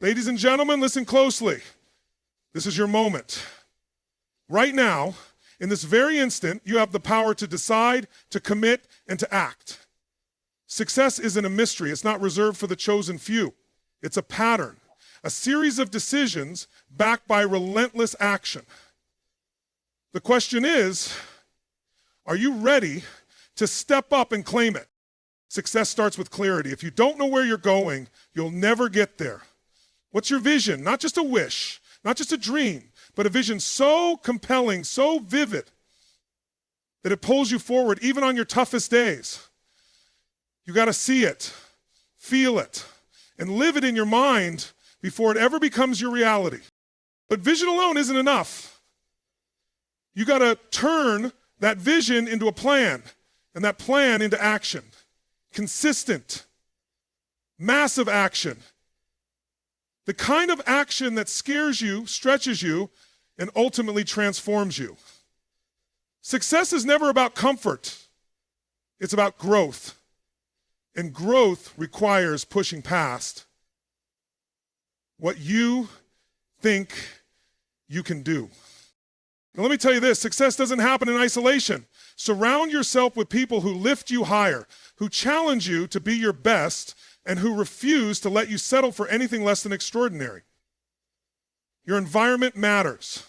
Ladies and gentlemen, listen closely. This is your moment. Right now, in this very instant, you have the power to decide, to commit, and to act. Success isn't a mystery. It's not reserved for the chosen few. It's a pattern, a series of decisions backed by relentless action. The question is, are you ready to step up and claim it? Success starts with clarity. If you don't know where you're going, you'll never get there. What's your vision? Not just a wish, not just a dream, but a vision so compelling, so vivid, that it pulls you forward even on your toughest days. You got to see it, feel it, and live it in your mind before it ever becomes your reality. But vision alone isn't enough. You got to turn that vision into a plan, and that plan into action. Consistent, massive action. The kind of action that scares you, stretches you, and ultimately transforms you. Success is never about comfort. It's about growth. And growth requires pushing past what you think you can do. Now let me tell you this, success doesn't happen in isolation. Surround yourself with people who lift you higher, who challenge you to be your best, and who refuse to let you settle for anything less than extraordinary. Your environment matters.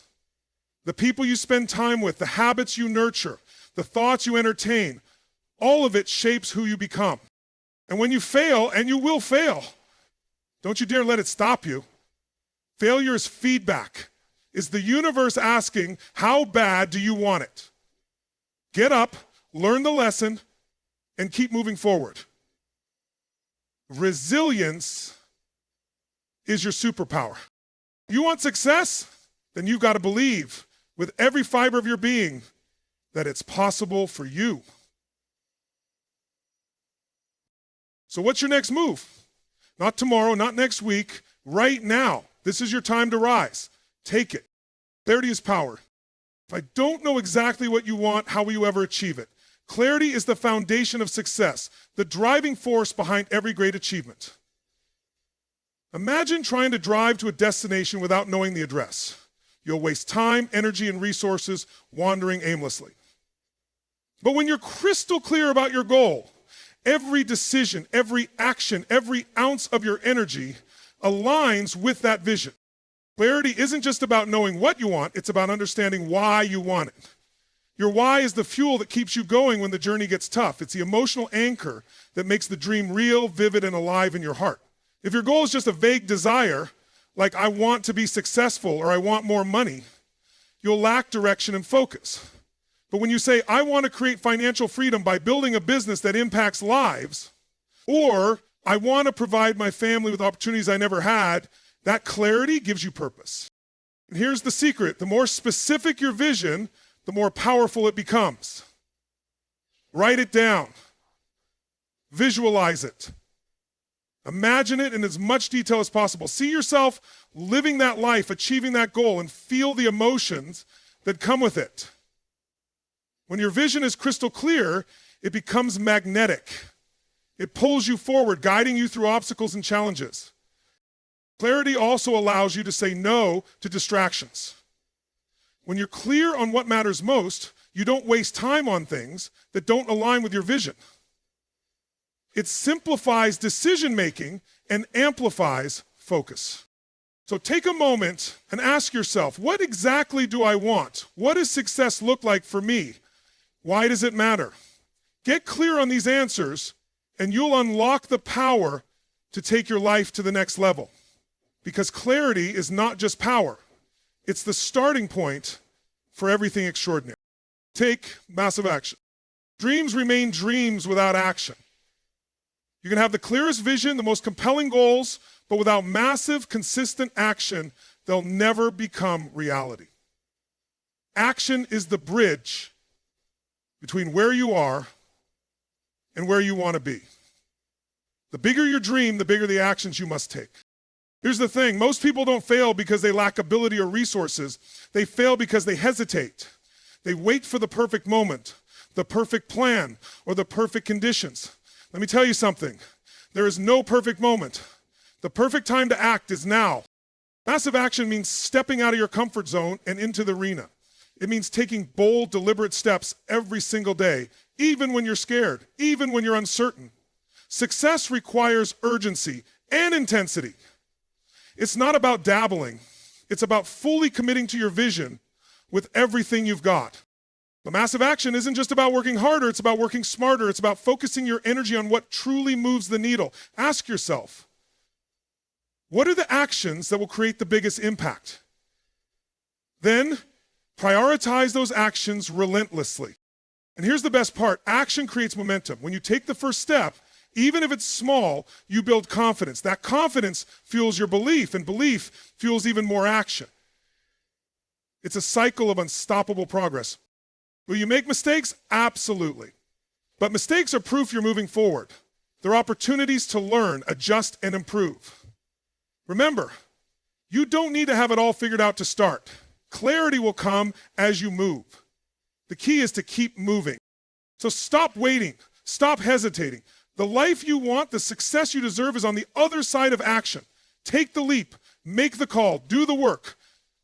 The people you spend time with, the habits you nurture, the thoughts you entertain, all of it shapes who you become. And when you fail, and you will fail, don't you dare let it stop you. Failure is feedback. It's the universe asking, how bad do you want it? Get up, learn the lesson, and keep moving forward. Resilience is your superpower. You want success? Then you've got to believe with every fiber of your being that it's possible for you. So what's your next move? Not tomorrow, not next week, right now. This is your time to rise. Take it. Clarity is power. If I don't know exactly what you want, how will you ever achieve it? Clarity is the foundation of success, the driving force behind every great achievement. Imagine trying to drive to a destination without knowing the address. You'll waste time, energy, and resources wandering aimlessly. But when you're crystal clear about your goal, every decision, every action, every ounce of your energy aligns with that vision. Clarity isn't just about knowing what you want, it's about understanding why you want it. Your why is the fuel that keeps you going when the journey gets tough. It's the emotional anchor that makes the dream real, vivid, and alive in your heart. If your goal is just a vague desire, like I want to be successful or I want more money, you'll lack direction and focus. But when you say, I want to create financial freedom by building a business that impacts lives, or I want to provide my family with opportunities I never had, that clarity gives you purpose. And here's the secret. The more specific your vision, the more powerful it becomes. Write it down. Visualize it. Imagine it in as much detail as possible. See yourself living that life, achieving that goal, and feel the emotions that come with it. When your vision is crystal clear, it becomes magnetic. It pulls you forward, guiding you through obstacles and challenges. Clarity also allows you to say no to distractions. When you're clear on what matters most, you don't waste time on things that don't align with your vision. It simplifies decision-making and amplifies focus. So take a moment and ask yourself, what exactly do I want? What does success look like for me? Why does it matter? Get clear on these answers, and you'll unlock the power to take your life to the next level. Because clarity is not just power. It's the starting point for everything extraordinary. Take massive action. Dreams remain dreams without action. You can have the clearest vision, the most compelling goals, but without massive, consistent action, they'll never become reality. Action is the bridge between where you are and where you want to be. The bigger your dream, the bigger the actions you must take. Here's the thing, most people don't fail because they lack ability or resources. They fail because they hesitate. They wait for the perfect moment, the perfect plan, or the perfect conditions. Let me tell you something. There is no perfect moment. The perfect time to act is now. Massive action means stepping out of your comfort zone and into the arena. It means taking bold, deliberate steps every single day, even when you're scared, even when you're uncertain. Success requires urgency and intensity. It's not about dabbling. It's about fully committing to your vision with everything you've got. But massive action isn't just about working harder, it's about working smarter. It's about focusing your energy on what truly moves the needle. Ask yourself, what are the actions that will create the biggest impact? Then prioritize those actions relentlessly. And here's the best part, action creates momentum. When you take the first step, even if it's small, you build confidence. That confidence fuels your belief, and belief fuels even more action. It's a cycle of unstoppable progress. Will you make mistakes? Absolutely. But mistakes are proof you're moving forward. They're opportunities to learn, adjust, and improve. Remember, you don't need to have it all figured out to start. Clarity will come as you move. The key is to keep moving. So stop waiting, stop hesitating. The life you want, the success you deserve is on the other side of action. Take the leap, make the call, do the work.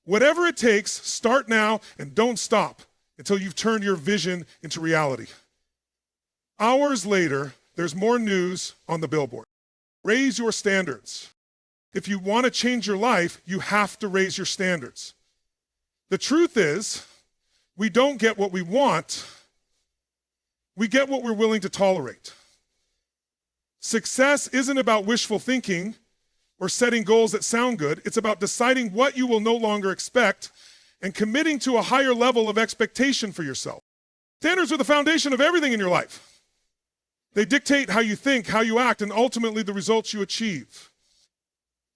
Whatever it takes, start now and don't stop until you've turned your vision into reality. Hours later, there's more news on the billboard. Raise your standards. If you want to change your life, you have to raise your standards. The truth is, we don't get what we want, we get what we're willing to tolerate. Success isn't about wishful thinking or setting goals that sound good. It's about deciding what you will no longer expect and committing to a higher level of expectation for yourself. Standards are the foundation of everything in your life. They dictate how you think, how you act, and ultimately the results you achieve.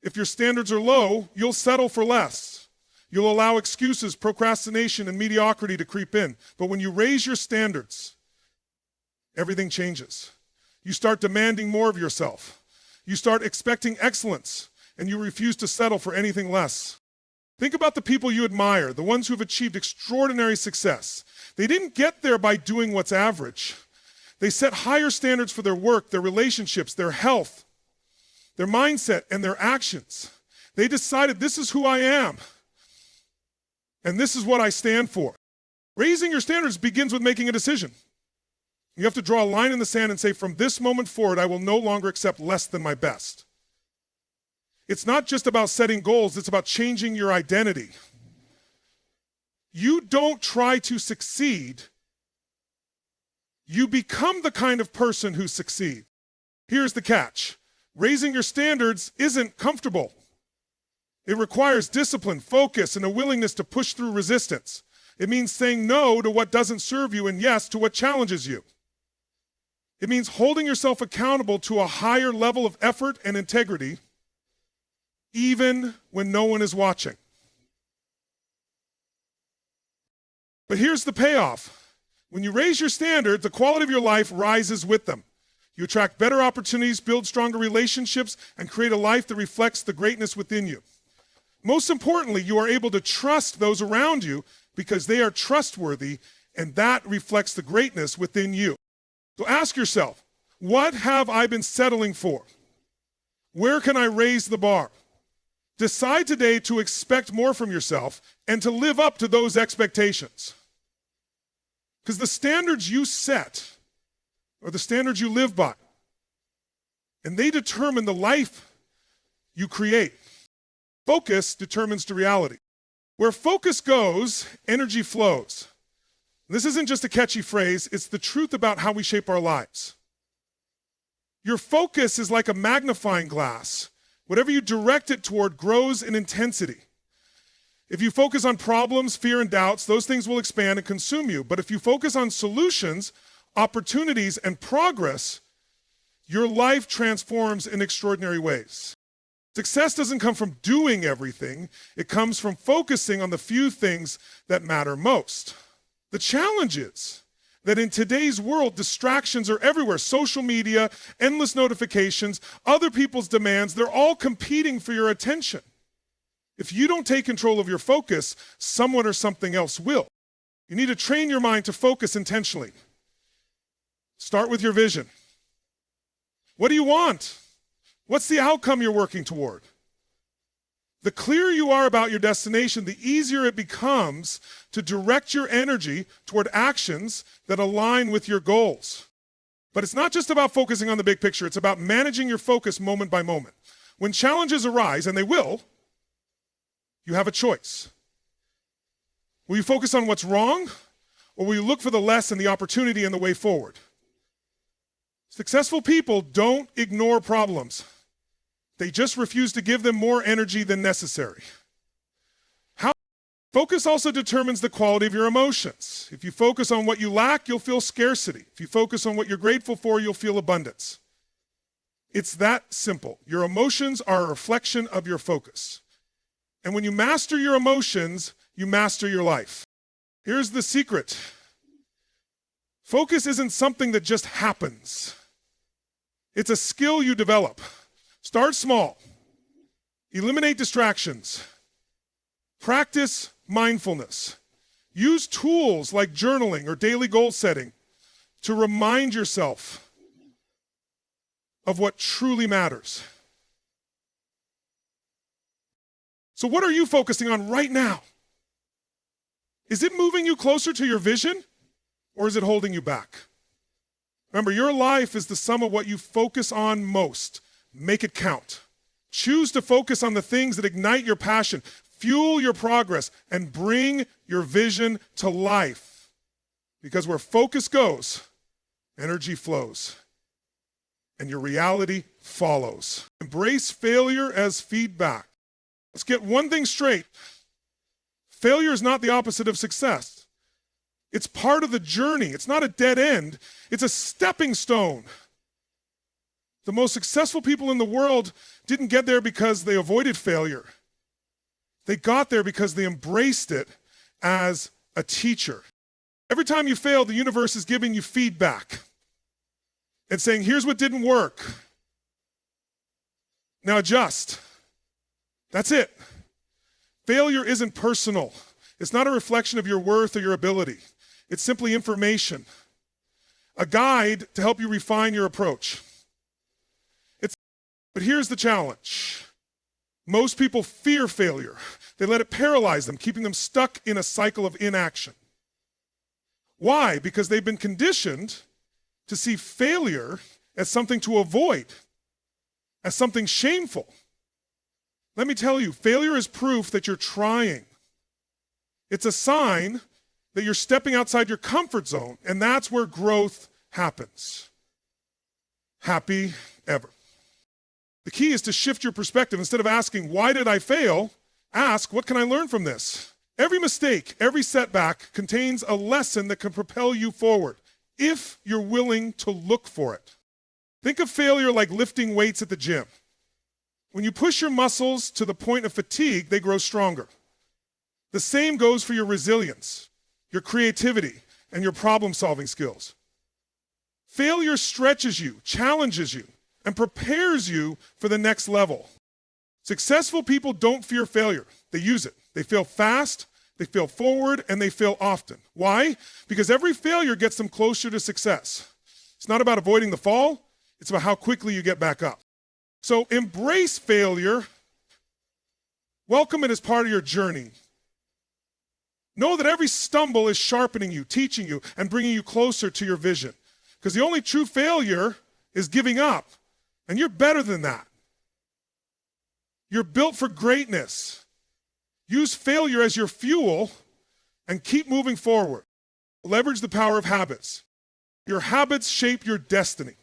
If your standards are low, you'll settle for less. You'll allow excuses, procrastination, and mediocrity to creep in. But when you raise your standards, everything changes. You start demanding more of yourself. You start expecting excellence, and you refuse to settle for anything less. Think about the people you admire, the ones who have achieved extraordinary success. They didn't get there by doing what's average. They set higher standards for their work, their relationships, their health, their mindset, and their actions. They decided, this is who I am, and this is what I stand for. Raising your standards begins with making a decision. You have to draw a line in the sand and say, from this moment forward, I will no longer accept less than my best. It's not just about setting goals, it's about changing your identity. You don't try to succeed. You become the kind of person who succeeds. Here's the catch. Raising your standards isn't comfortable. It requires discipline, focus, and a willingness to push through resistance. It means saying no to what doesn't serve you and yes to what challenges you. It means holding yourself accountable to a higher level of effort and integrity, even when no one is watching. But here's the payoff. When you raise your standard, the quality of your life rises with them. You attract better opportunities, build stronger relationships, and create a life that reflects the greatness within you. Most importantly, you are able to trust those around you because they are trustworthy, and that reflects the greatness within you. So ask yourself, what have I been settling for? Where can I raise the bar? Decide today to expect more from yourself and to live up to those expectations. Because the standards you set are the standards you live by, and they determine the life you create. Focus determines the reality. Where focus goes, energy flows. This isn't just a catchy phrase, it's the truth about how we shape our lives. Your focus is like a magnifying glass. Whatever you direct it toward grows in intensity. If you focus on problems, fear, and doubts, those things will expand and consume you. But if you focus on solutions, opportunities, and progress, your life transforms in extraordinary ways. Success doesn't come from doing everything. It comes from focusing on the few things that matter most. The challenge is that in today's world, distractions are everywhere. Social media, endless notifications, other people's demands, they're all competing for your attention. If you don't take control of your focus, someone or something else will. You need to train your mind to focus intentionally. Start with your vision. What do you want? What's the outcome you're working toward? The clearer you are about your destination, the easier it becomes to direct your energy toward actions that align with your goals. But it's not just about focusing on the big picture, it's about managing your focus moment by moment. When challenges arise, and they will, you have a choice. Will you focus on what's wrong, or will you look for the lesson, the opportunity, and the way forward? Successful people don't ignore problems. They just refuse to give them more energy than necessary. Focus also determines the quality of your emotions. If you focus on what you lack, you'll feel scarcity. If you focus on what you're grateful for, you'll feel abundance. It's that simple. Your emotions are a reflection of your focus. And when you master your emotions, you master your life. Here's the secret. Focus isn't something that just happens. It's a skill you develop. Start small. Eliminate distractions. Practice mindfulness. Use tools like journaling or daily goal setting to remind yourself of what truly matters. So what are you focusing on right now? Is it moving you closer to your vision, or is it holding you back? Remember, your life is the sum of what you focus on most. Make it count. Choose to focus on the things that ignite your passion, fuel your progress, and bring your vision to life. Because where focus goes, energy flows, and your reality follows. Embrace failure as feedback. Let's get one thing straight. Failure is not the opposite of success. It's part of the journey. It's not a dead end. It's a stepping stone. The most successful people in the world didn't get there because they avoided failure. They got there because they embraced it as a teacher. Every time you fail, the universe is giving you feedback and saying, here's what didn't work. Now adjust. That's it. Failure isn't personal. It's not a reflection of your worth or your ability. It's simply information, a guide to help you refine your approach. But here's the challenge. Most people fear failure. They let it paralyze them, keeping them stuck in a cycle of inaction. Why? Because they've been conditioned to see failure as something to avoid, as something shameful. Let me tell you, failure is proof that you're trying. It's a sign that you're stepping outside your comfort zone, and that's where growth happens. Happy ever. The key is to shift your perspective. Instead of asking, why did I fail? Ask, what can I learn from this? Every mistake, every setback contains a lesson that can propel you forward, if you're willing to look for it. Think of failure like lifting weights at the gym. When you push your muscles to the point of fatigue, they grow stronger. The same goes for your resilience, your creativity, and your problem-solving skills. Failure stretches you, challenges you, and prepares you for the next level. Successful people don't fear failure. They use it. They fail fast, they fail forward, and they fail often. Why? Because every failure gets them closer to success. It's not about avoiding the fall, it's about how quickly you get back up. So embrace failure. Welcome it as part of your journey. Know that every stumble is sharpening you, teaching you, and bringing you closer to your vision. Because the only true failure is giving up. And you're better than that. You're built for greatness. Use failure as your fuel and keep moving forward. Leverage the power of habits. Your habits shape your destiny.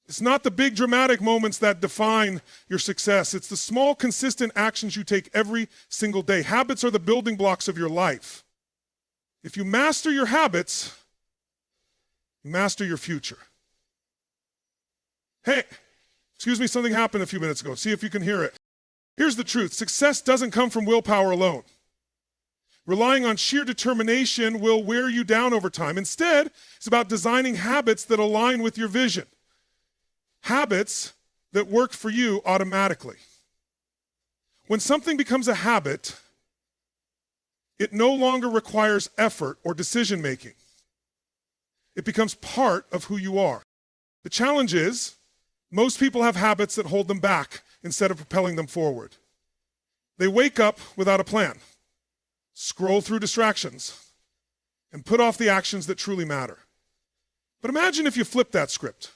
It's not the big dramatic moments that define your success. It's the small, consistent actions you take every single day. Habits are the building blocks of your life. If you master your habits, you master your future. Hey, excuse me, something happened a few minutes ago. See if you can hear it. Here's the truth. Success doesn't come from willpower alone. Relying on sheer determination will wear you down over time. Instead, it's about designing habits that align with your vision. Habits that work for you automatically. When something becomes a habit, it no longer requires effort or decision making. It becomes part of who you are. The challenge is, Most people have habits that hold them back instead of propelling them forward. They wake up without a plan, scroll through distractions, and put off the actions that truly matter. But imagine if you flip that script.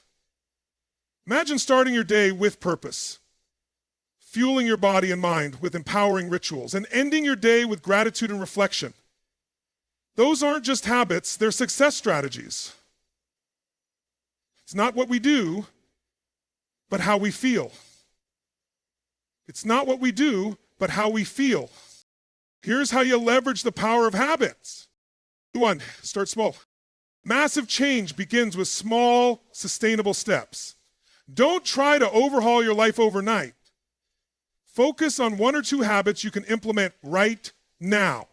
Imagine starting your day with purpose, fueling your body and mind with empowering rituals, and ending your day with gratitude and reflection. Those aren't just habits, they're success strategies. It's not what we do, but how we feel. It's not what we do, but how we feel. Here's how you leverage the power of habits. 1, start small. Massive change begins with small, sustainable steps. Don't try to overhaul your life overnight. Focus on 1 or 2 habits you can implement right now.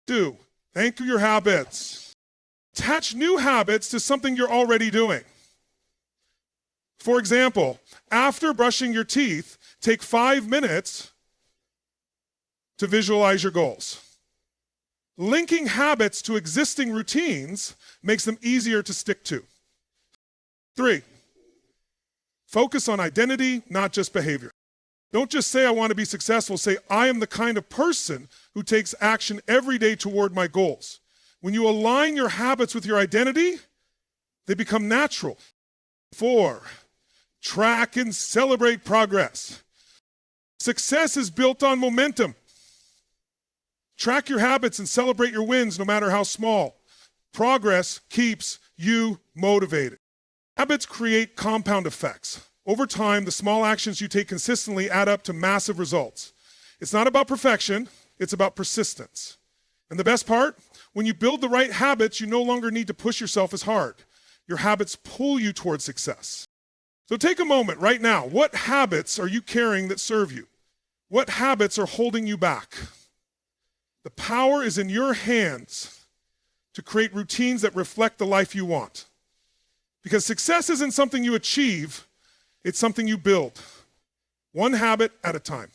2, anchor your habits. Attach new habits to something you're already doing. For example, after brushing your teeth, take 5 minutes to visualize your goals. Linking habits to existing routines makes them easier to stick to. 3, focus on identity, not just behavior. Don't just say, I want to be successful. Say, I am the kind of person who takes action every day toward my goals. When you align your habits with your identity, they become natural. 4, track and celebrate progress. Success is built on momentum. Track your habits and celebrate your wins, no matter how small. Progress keeps you motivated. Habits create compound effects. Over time, the small actions you take consistently add up to massive results. It's not about perfection, it's about persistence. And the best part, when you build the right habits, you no longer need to push yourself as hard. Your habits pull you towards success. So take a moment right now. What habits are you carrying that serve you? What habits are holding you back? The power is in your hands to create routines that reflect the life you want. Because success isn't something you achieve, it's something you build. 1 habit at a time.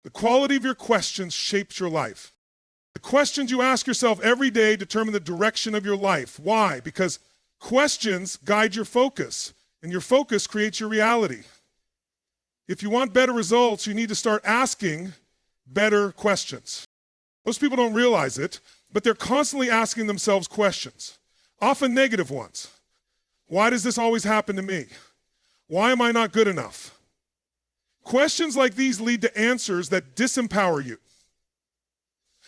The quality of your questions shapes your life. The questions you ask yourself every day determine the direction of your life. Why? Because questions guide your focus, and your focus creates your reality. If you want better results, you need to start asking better questions. Most people don't realize it, but they're constantly asking themselves questions, often negative ones. Why does this always happen to me? Why am I not good enough? Questions like these lead to answers that disempower you.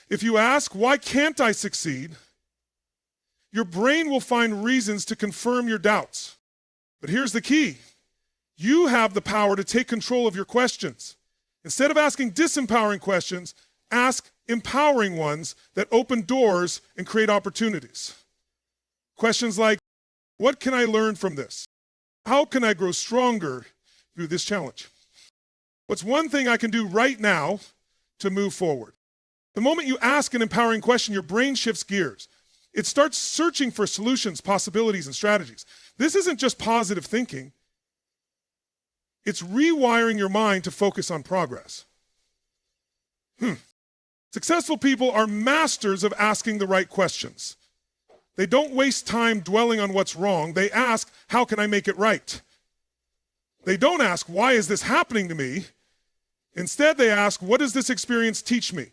If you ask, why can't I succeed? Your brain will find reasons to confirm your doubts. But here's the key. You have the power to take control of your questions. Instead of asking disempowering questions, ask empowering ones that open doors and create opportunities. Questions like, what can I learn from this? How can I grow stronger through this challenge? What's one thing I can do right now to move forward? The moment you ask an empowering question, your brain shifts gears. It starts searching for solutions, possibilities, and strategies. This isn't just positive thinking. It's rewiring your mind to focus on progress. Successful people are masters of asking the right questions. They don't waste time dwelling on what's wrong. They ask, how can I make it right? They don't ask, why is this happening to me? Instead, they ask, what does this experience teach me?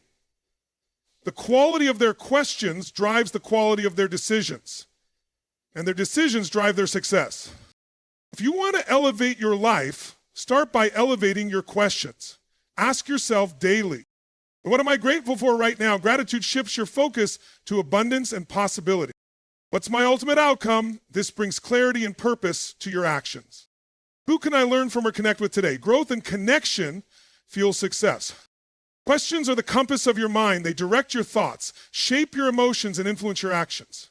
The quality of their questions drives the quality of their decisions, and their decisions drive their success. If you want to elevate your life, start by elevating your questions. Ask yourself daily, what am I grateful for right now? Gratitude shifts your focus to abundance and possibility. What's my ultimate outcome? This brings clarity and purpose to your actions. Who can I learn from or connect with today? Growth and connection fuel success. Questions are the compass of your mind. They direct your thoughts, shape your emotions, and influence your actions.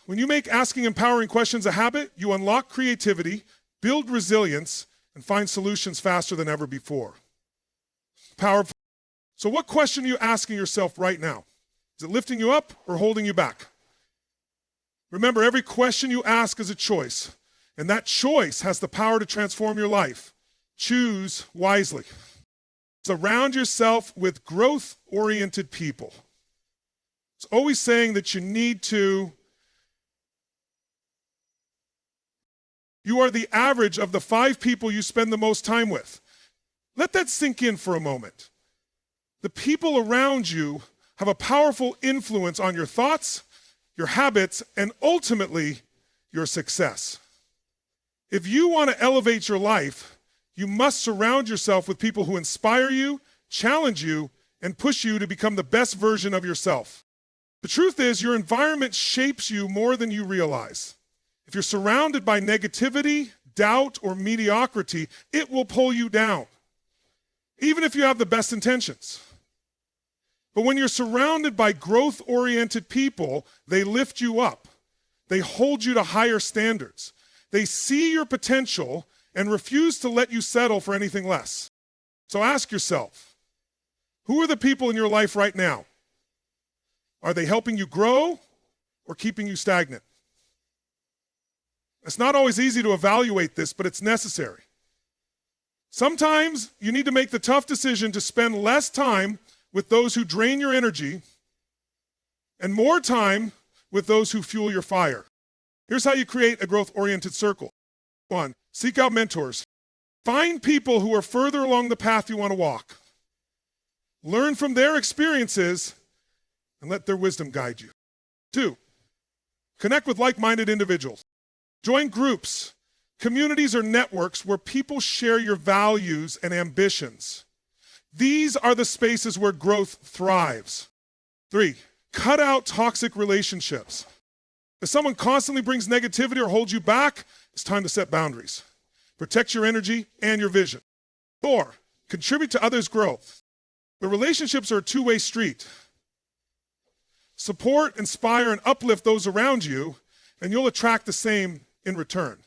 When you make asking empowering questions a habit, you unlock creativity, build resilience, and find solutions faster than ever before. Powerful. So what question are you asking yourself right now? Is it lifting you up or holding you back? Remember, every question you ask is a choice, and that choice has the power to transform your life. Choose wisely. Surround yourself with growth-oriented people. It's always saying that you need to You are the average of the 5 people you spend the most time with. Let that sink in for a moment. The people around you have a powerful influence on your thoughts, your habits, and ultimately, your success. If you want to elevate your life, you must surround yourself with people who inspire you, challenge you, and push you to become the best version of yourself. The truth is, your environment shapes you more than you realize. If you're surrounded by negativity, doubt, or mediocrity, it will pull you down, even if you have the best intentions. But when you're surrounded by growth-oriented people, they lift you up. They hold you to higher standards. They see your potential and refuse to let you settle for anything less. So ask yourself, who are the people in your life right now? Are they helping you grow or keeping you stagnant? It's not always easy to evaluate this, but it's necessary. Sometimes you need to make the tough decision to spend less time with those who drain your energy and more time with those who fuel your fire. Here's how you create a growth-oriented circle. 1, seek out mentors. Find people who are further along the path you want to walk. Learn from their experiences and let their wisdom guide you. 2, connect with like-minded individuals. Join groups, communities, or networks where people share your values and ambitions. These are the spaces where growth thrives. 3, cut out toxic relationships. If someone constantly brings negativity or holds you back, it's time to set boundaries. Protect your energy and your vision. 4, contribute to others' growth. But relationships are a two-way street. Support, inspire, and uplift those around you, and you'll attract the same in return.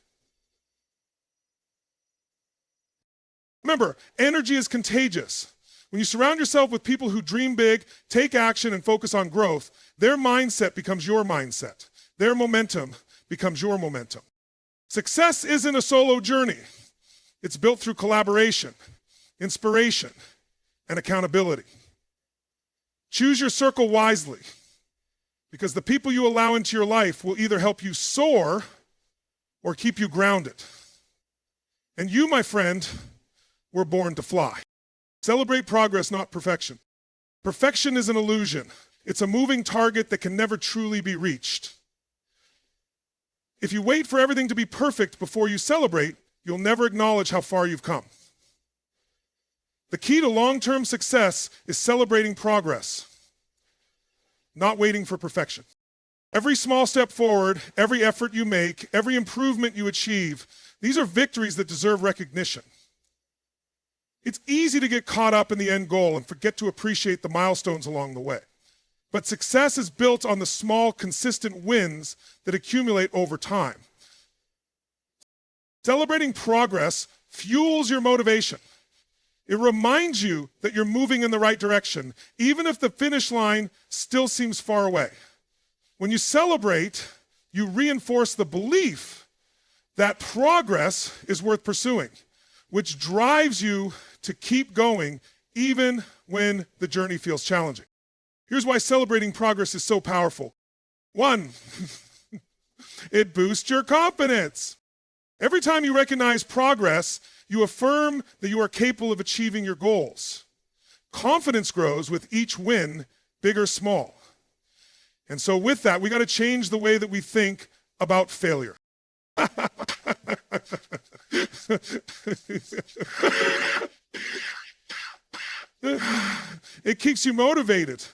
Remember, energy is contagious. When you surround yourself with people who dream big, take action, and focus on growth, their mindset becomes your mindset. Their momentum becomes your momentum. Success isn't a solo journey. It's built through collaboration, inspiration, and accountability. Choose your circle wisely, because the people you allow into your life will either help you soar or keep you grounded. And you, my friend, were born to fly. Celebrate progress, not perfection. Perfection is an illusion. It's a moving target that can never truly be reached. If you wait for everything to be perfect before you celebrate, you'll never acknowledge how far you've come. The key to long-term success is celebrating progress, not waiting for perfection. Every small step forward, every effort you make, every improvement you achieve, these are victories that deserve recognition. It's easy to get caught up in the end goal and forget to appreciate the milestones along the way. But success is built on the small, consistent wins that accumulate over time. Celebrating progress fuels your motivation. It reminds you that you're moving in the right direction, even if the finish line still seems far away. When you celebrate, you reinforce the belief that progress is worth pursuing, which drives you to keep going even when the journey feels challenging. Here's why celebrating progress is so powerful. 1, it boosts your confidence. Every time you recognize progress, you affirm that you are capable of achieving your goals. Confidence grows with each win, big or small. And so with that, we got to change the way that we think about failure. It keeps you motivated.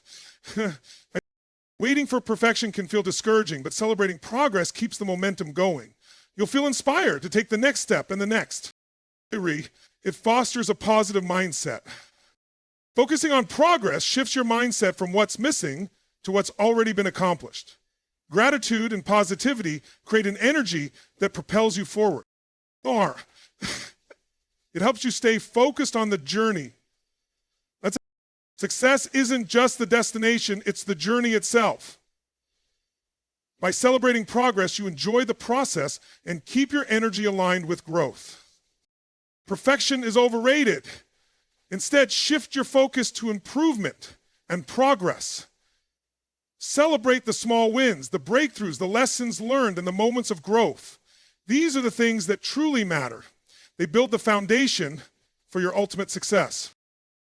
Waiting for perfection can feel discouraging, but celebrating progress keeps the momentum going. You'll feel inspired to take the next step and the next. It fosters a positive mindset. Focusing on progress shifts your mindset from what's missing to what's already been accomplished. Gratitude and positivity create an energy that propels you forward. It helps you stay focused on the journey. Success isn't just the destination, it's the journey itself. By celebrating progress, you enjoy the process and keep your energy aligned with growth. Perfection is overrated. Instead, shift your focus to improvement and progress. Celebrate the small wins, the breakthroughs, the lessons learned, and the moments of growth. These are the things that truly matter. They build the foundation for your ultimate success.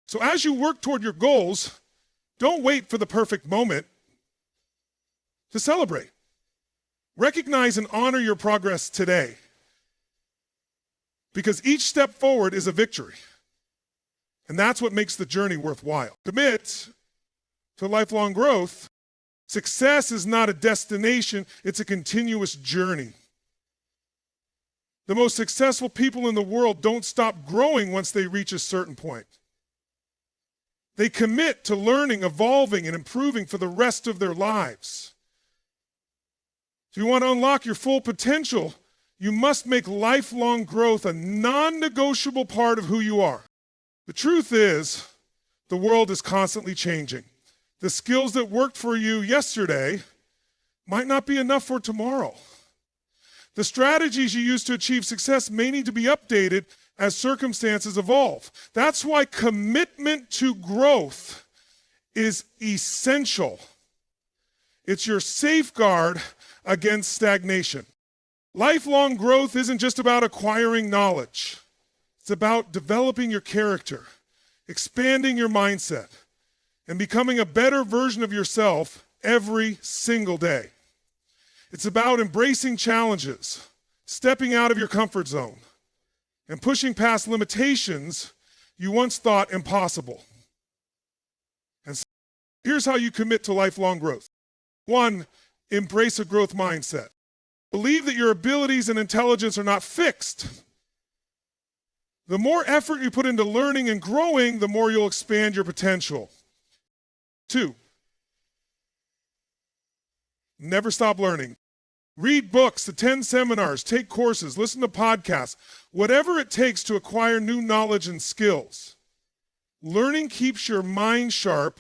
So as you work toward your goals, don't wait for the perfect moment to celebrate. Recognize and honor your progress today, because each step forward is a victory. And that's what makes the journey worthwhile. Commit to lifelong growth. Success is not a destination, it's a continuous journey. The most successful people in the world don't stop growing once they reach a certain point. They commit to learning, evolving, and improving for the rest of their lives. If you want to unlock your full potential, you must make lifelong growth a non-negotiable part of who you are. The truth is, the world is constantly changing. The skills that worked for you yesterday might not be enough for tomorrow. The strategies you use to achieve success may need to be updated as circumstances evolve. That's why commitment to growth is essential. It's your safeguard against stagnation. Lifelong growth isn't just about acquiring knowledge. It's about developing your character, expanding your mindset, and becoming a better version of yourself every single day. It's about embracing challenges, stepping out of your comfort zone, and pushing past limitations you once thought impossible. And so here's how you commit to lifelong growth. 1, embrace a growth mindset. Believe that your abilities and intelligence are not fixed. The more effort you put into learning and growing, the more you'll expand your potential. 2, never stop learning. Read books, attend seminars, take courses, listen to podcasts, whatever it takes to acquire new knowledge and skills. Learning keeps your mind sharp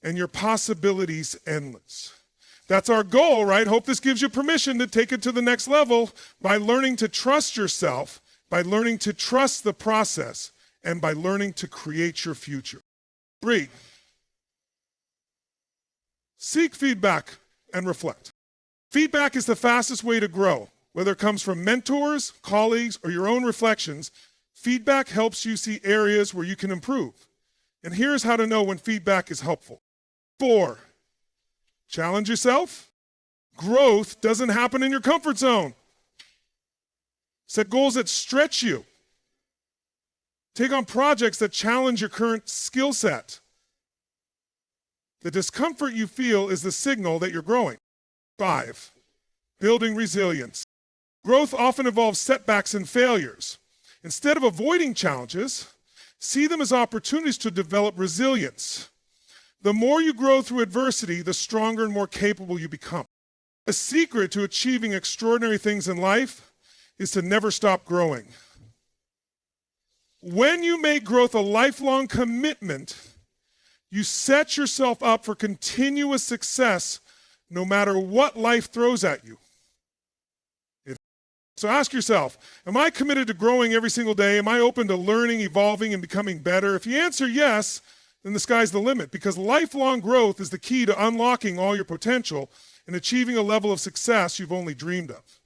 and your possibilities endless. That's our goal, right? Hope this gives you permission to take it to the next level by learning to trust yourself, by learning to trust the process, and by learning to create your future. 3, seek feedback and reflect. Feedback is the fastest way to grow. Whether it comes from mentors, colleagues, or your own reflections, feedback helps you see areas where you can improve. And here's how to know when feedback is helpful. 4, challenge yourself. Growth doesn't happen in your comfort zone. Set goals that stretch you. Take on projects that challenge your current skill set. The discomfort you feel is the signal that you're growing. 5, building resilience. Growth often involves setbacks and failures. Instead of avoiding challenges, see them as opportunities to develop resilience. The more you grow through adversity, the stronger and more capable you become. A secret to achieving extraordinary things in life is to never stop growing. When you make growth a lifelong commitment, you set yourself up for continuous success no matter what life throws at you. So ask yourself, am I committed to growing every single day? Am I open to learning, evolving, and becoming better? If you answer yes, then the sky's the limit, because lifelong growth is the key to unlocking all your potential and achieving a level of success you've only dreamed of.